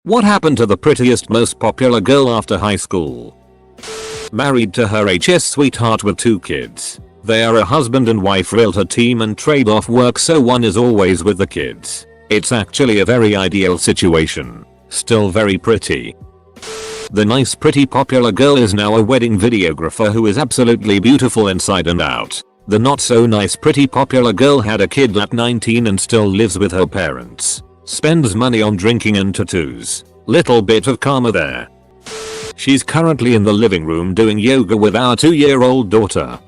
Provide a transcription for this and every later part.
What happened to the prettiest, most popular girl after high school? Married to her HS sweetheart with 2 kids. They are a husband and wife realtor team and trade off work, so one is always with the kids. It's actually a very ideal situation. Still very pretty. The nice pretty popular girl is now a wedding videographer who is absolutely beautiful inside and out. The not so nice pretty popular girl had a kid at 19 and still lives with her parents. Spends money on drinking and tattoos. Little bit of karma there. She's currently in the living room doing yoga with our 2-year-old daughter.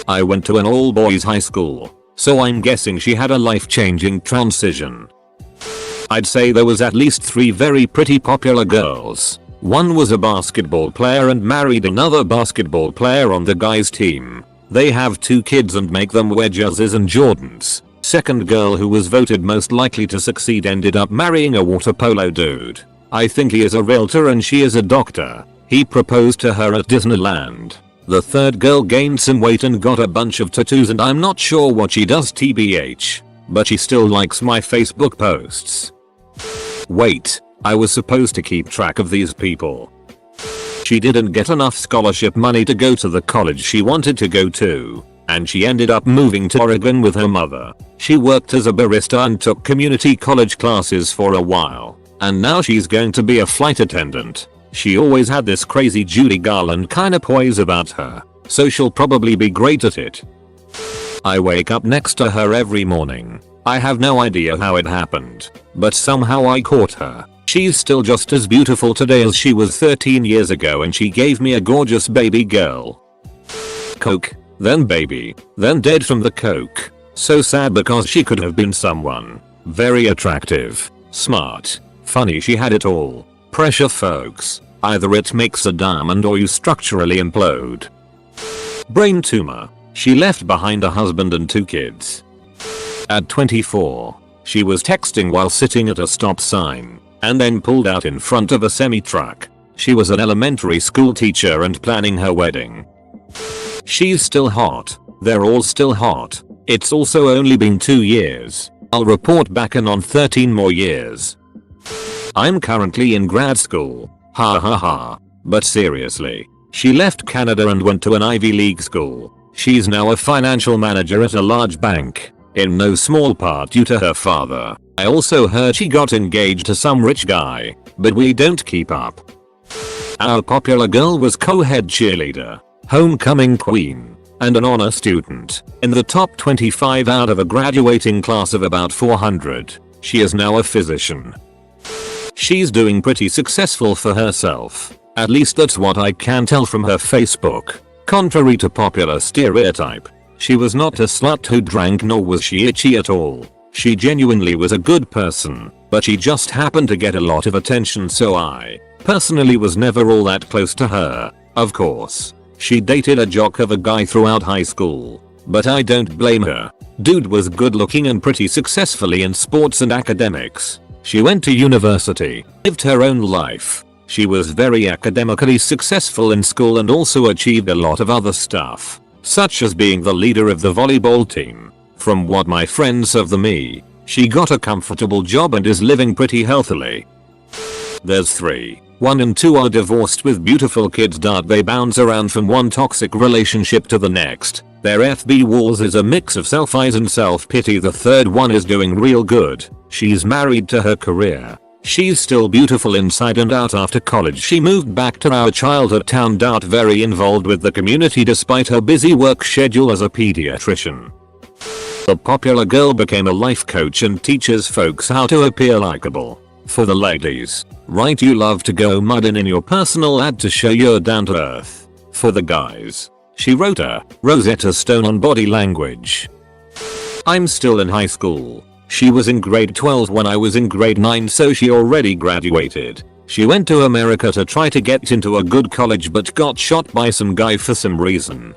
I went to an all-boys high school, so I'm guessing she had a life-changing transition. I'd say there was at least 3 very pretty popular girls. One was a basketball player and married another basketball player on the guys' team. They have 2 kids and make them wear jerseys and Jordans. Second girl who was voted most likely to succeed ended up marrying a water polo dude. I think he is a realtor and she is a doctor. He proposed to her at Disneyland. The third girl gained some weight and got a bunch of tattoos, and I'm not sure what she does tbh. But she still likes my Facebook posts. Wait, I was supposed to keep track of these people. She didn't get enough scholarship money to go to the college she wanted to go to, and she ended up moving to Oregon with her mother. She worked as a barista and took community college classes for a while, and now she's going to be a flight attendant. She always had this crazy Judy Garland kinda poise about her, so she'll probably be great at it. I wake up next to her every morning. I have no idea how it happened, but somehow I caught her. She's still just as beautiful today as she was 13 years ago, and she gave me a gorgeous baby girl. Coke, then baby, then dead from the coke. So sad because she could have been someone. Very attractive, smart, funny, she had it all. Pressure folks. Either it makes a diamond or you structurally implode. Brain tumor. She left behind a husband and 2 kids. At 24, she was texting while sitting at a stop sign, and then pulled out in front of a semi-truck. She was an elementary school teacher and planning her wedding. She's still hot. They're all still hot. It's also only been 2 years. I'll report back in on 13 more years. I'm currently in grad school. Ha ha ha. But seriously, she left Canada and went to an Ivy League school. She's now a financial manager at a large bank, in no small part due to her father. I also heard she got engaged to some rich guy, but we don't keep up. Our popular girl was co-head cheerleader, homecoming queen, and an honor student, in the top 25 out of a graduating class of about 400. She is now a physician. She's doing pretty successful for herself. At least that's what I can tell from her Facebook. Contrary to popular stereotype, she was not a slut who drank, nor was she itchy at all. She genuinely was a good person, but she just happened to get a lot of attention, so I personally was never all that close to her. Of course, she dated a jock of a guy throughout high school, but I don't blame her. Dude was good looking and pretty successfully in sports and academics. She went to university, lived her own life. She was very academically successful in school and also achieved a lot of other stuff, such as being the leader of the volleyball team. From what my friends of the me, she got a comfortable job and is living pretty healthily. There's 3. 1 and 2 are divorced with beautiful kids. They bounce around from one toxic relationship to the next. Their FB walls is a mix of self-eyes and self-pity. The third one is doing real good. She's married to her career. She's still beautiful inside and out. After college she moved back to our childhood town. Very involved with the community despite her busy work schedule as a pediatrician. The popular girl became a life coach and teaches folks how to appear likable. For the ladies, write you love to go muddin in your personal ad to show you're down to earth. For the guys, she wrote a Rosetta Stone on body language. I'm still in high school. She was in grade 12 when I was in grade 9, so she already graduated. She went to America to try to get into a good college but got shot by some guy for some reason.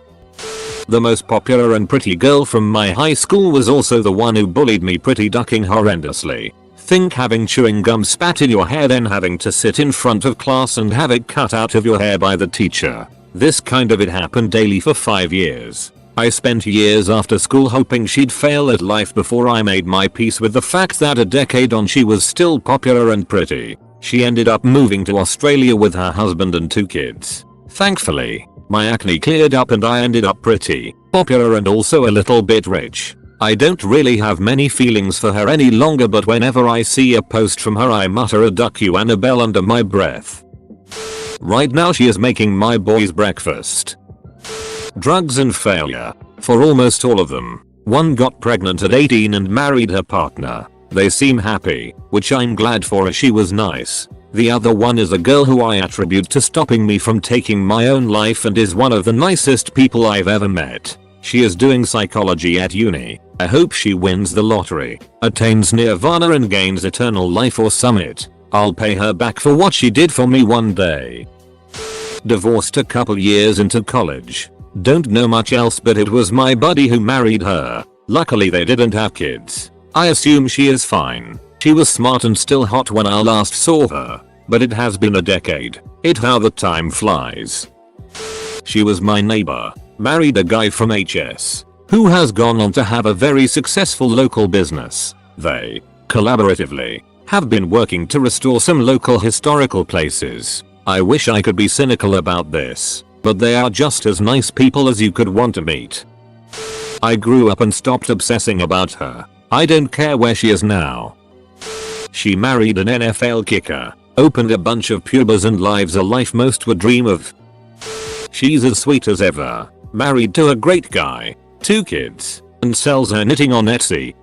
The most popular and pretty girl from my high school was also the one who bullied me, pretty ducking horrendously. Think having chewing gum spat in your hair, then having to sit in front of class and have it cut out of your hair by the teacher. This kind of it happened daily for 5 years. I spent years after school hoping she'd fail at life before I made my peace with the fact that a decade on she was still popular and pretty. She ended up moving to Australia with her husband and 2 kids. Thankfully, my acne cleared up and I ended up pretty popular and also a little bit rich. I don't really have many feelings for her any longer, but whenever I see a post from her I mutter a "duck you Annabelle" under my breath. Right now she is making my boys breakfast. Drugs and failure. For almost all of them. One got pregnant at 18 and married her partner. They seem happy, which I'm glad for as she was nice. The other one is a girl who I attribute to stopping me from taking my own life and is one of the nicest people I've ever met. She is doing psychology at uni. I hope she wins the lottery, attains nirvana and gains eternal life or summit. I'll pay her back for what she did for me one day. Divorced a couple years into college. Don't know much else, but it was my buddy who married her. Luckily they didn't have kids. I assume she is fine. She was smart and still hot when I last saw her. But it has been a decade. How the time flies. She was my neighbor. Married a guy from HS. Who has gone on to have a very successful local business. They, collaboratively, have been working to restore some local historical places. I wish I could be cynical about this, but they are just as nice people as you could want to meet. I grew up and stopped obsessing about her. I don't care where she is now. She married an NFL kicker, opened a bunch of pubers and lives a life most would dream of. She's as sweet as ever, married to a great guy, 2 kids, and sells her knitting on Etsy.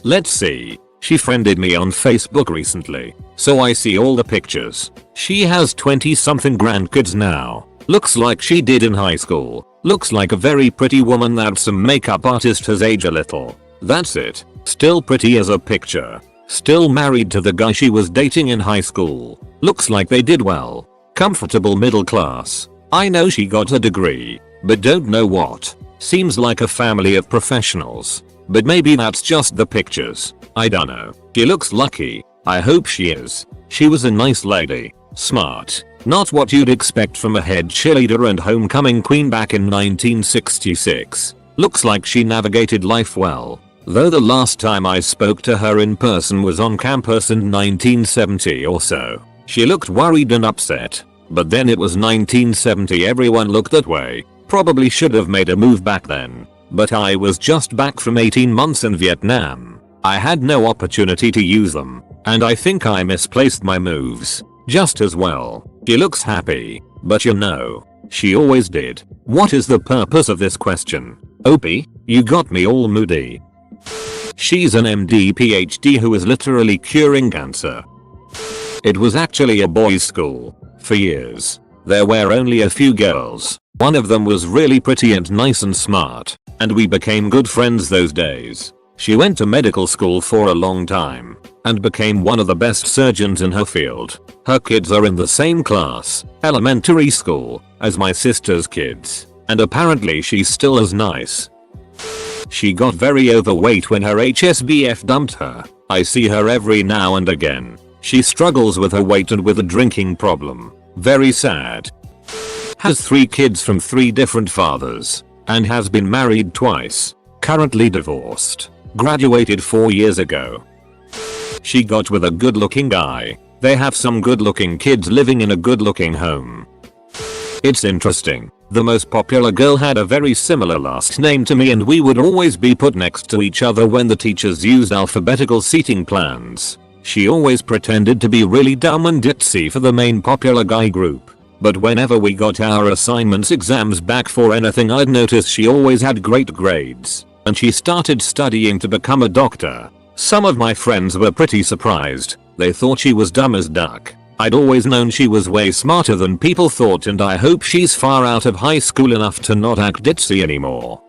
Let's see. She friended me on Facebook recently, so I see all the pictures. She has 20-something grandkids now. Looks like she did in high school. Looks like a very pretty woman that some makeup artist has aged a little. That's it. Still pretty as a picture. Still married to the guy she was dating in high school. Looks like they did well. Comfortable middle class. I know she got a degree, but don't know what. Seems like a family of professionals. But maybe that's just the pictures. I dunno. She looks lucky. I hope she is. She was a nice lady. Smart. Not what you'd expect from a head cheerleader and homecoming queen back in 1966. Looks like she navigated life well. Though the last time I spoke to her in person was on campus in 1970 or so. She looked worried and upset. But then it was 1970, everyone looked that way. Probably should have made a move back then. But I was just back from 18 months in Vietnam. I had no opportunity to use them. And I think I misplaced my moves. Just as well. She looks happy. But you know. She always did. What is the purpose of this question? Opie, you got me all moody. She's an MD PhD who is literally curing cancer. It was actually a boys' school. For years. There were only a few girls. One of them was really pretty and nice and smart. And we became good friends those days. She went to medical school for a long time. And became one of the best surgeons in her field. Her kids are in the same class, elementary school, as my sister's kids. And apparently she's still as nice. She got very overweight when her HSBF dumped her. I see her every now and again. She struggles with her weight and with a drinking problem. Very sad. Has 3 kids from 3 different fathers. And has been married twice. Currently divorced. Graduated 4 years ago. She got with a good looking guy. They have some good looking kids living in a good looking home. It's interesting. The most popular girl had a very similar last name to me and we would always be put next to each other when the teachers used alphabetical seating plans. She always pretended to be really dumb and ditzy for the main popular guy group. But whenever we got our assignments exams back for anything I'd notice she always had great grades. And she started studying to become a doctor. Some of my friends were pretty surprised. They thought she was dumb as duck. I'd always known she was way smarter than people thought and I hope she's far out of high school enough to not act ditzy anymore.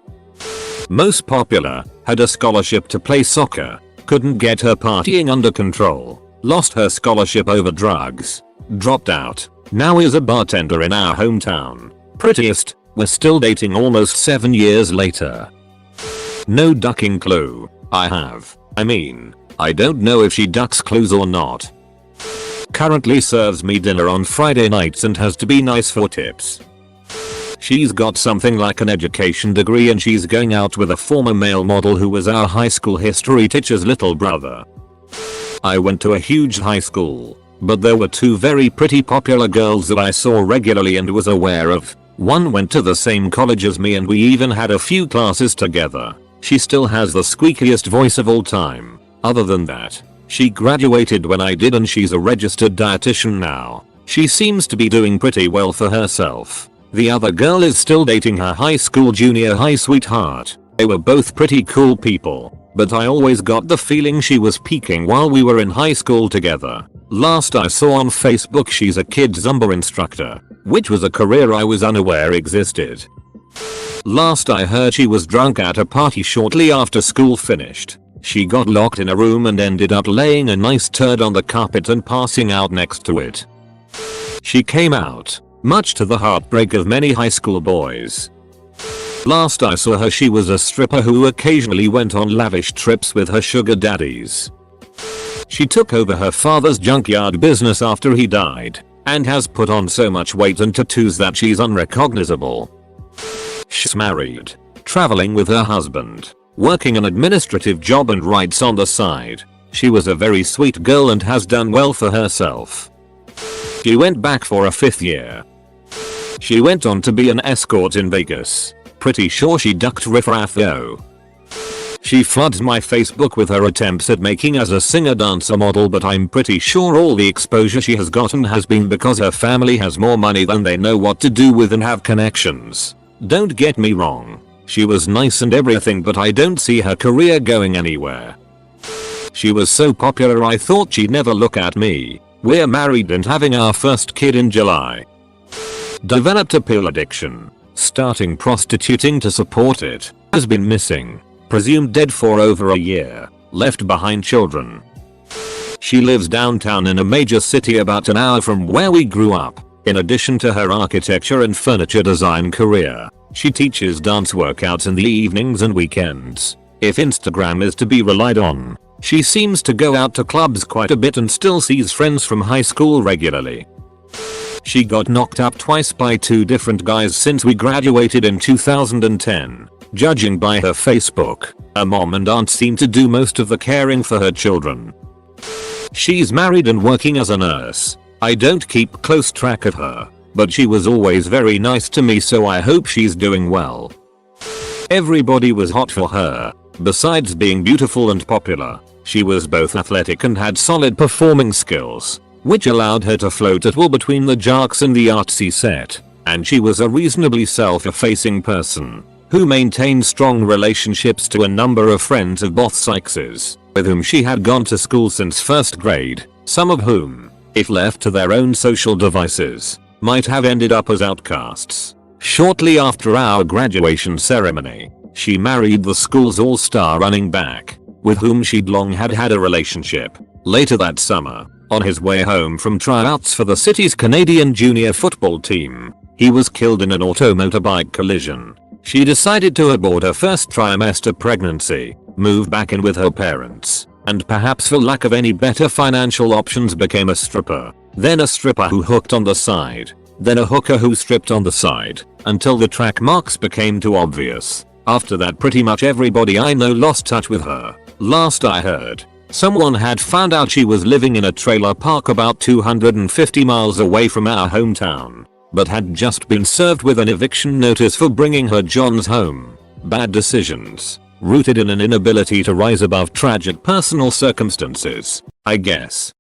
Most popular, had a scholarship to play soccer. Couldn't get her partying under control. Lost her scholarship over drugs. Dropped out. Now is a bartender in our hometown. Prettiest, we're still dating almost 7 years later. No ducking clue. I don't know if she ducks clues or not. Currently serves me dinner on Friday nights and has to be nice for tips. She's got something like an education degree and she's going out with a former male model who was our high school history teacher's little brother. I went to a huge high school. but there were two very pretty popular girls that I saw regularly and was aware of. One went to the same college as me and we even had a few classes together. She still has the squeakiest voice of all time. Other than that, she graduated when I did and she's a registered dietitian now. She seems to be doing pretty well for herself. The other girl is still dating her high school junior high sweetheart. They were both pretty cool people, but I always got the feeling she was peaking while we were in high school together. Last I saw on Facebook she's a kid Zumba instructor, which was a career I was unaware existed. Last I heard she was drunk at a party shortly after school finished. She got locked in a room and ended up laying a nice turd on the carpet and passing out next to it. She came out, much to the heartbreak of many high school boys. Last I saw her she was a stripper who occasionally went on lavish trips with her sugar daddies. She took over her father's junkyard business after he died, and has put on so much weight and tattoos that she's unrecognizable. She's married, traveling with her husband, working an administrative job and writes on the side. She was a very sweet girl and has done well for herself. She went back for a 5th year. She went on to be an escort in Vegas. Pretty sure she ducked riffraff though. She floods my Facebook with her attempts at making as a singer-dancer model, but I'm pretty sure all the exposure she has gotten has been because her family has more money than they know what to do with and have connections. Don't get me wrong, she was nice and everything, but I don't see her career going anywhere. She was so popular I thought she'd never look at me. We're married and having our first kid in July. Developed a pill addiction, starting prostituting to support it. Has been missing, presumed dead for over a year. Left behind children. She lives downtown in a major city about an hour from where we grew up. In addition to her architecture and furniture design career, she teaches dance workouts in the evenings and weekends. If Instagram is to be relied on, she seems to go out to clubs quite a bit and still sees friends from high school regularly. She got knocked up twice by 2 different guys since we graduated in 2010. Judging by her Facebook, her mom and aunt seem to do most of the caring for her children. She's married and working as a nurse. I don't keep close track of her, but she was always very nice to me, so I hope she's doing well. Everybody was hot for her. Besides being beautiful and popular, she was both athletic and had solid performing skills, which allowed her to float at will between the jocks and the artsy set. And she was a reasonably self-effacing person, who maintained strong relationships to a number of friends of both sexes, with whom she had gone to school since 1st grade, some of whom, if left to their own social devices, might have ended up as outcasts. Shortly after our graduation ceremony, she married the school's all-star running back, with whom she'd long had a relationship. Later that summer, on his way home from tryouts for the city's Canadian junior football team, he was killed in an auto-motorbike collision. She decided to abort her first trimester pregnancy, move back in with her parents, and perhaps for lack of any better financial options became a stripper. Then a stripper who hooked on the side. Then a hooker who stripped on the side, until the track marks became too obvious. After that pretty much everybody I know lost touch with her. Last I heard, someone had found out she was living in a trailer park about 250 miles away from our hometown, but had just been served with an eviction notice for bringing her Johns home. Bad decisions, rooted in an inability to rise above tragic personal circumstances, I guess.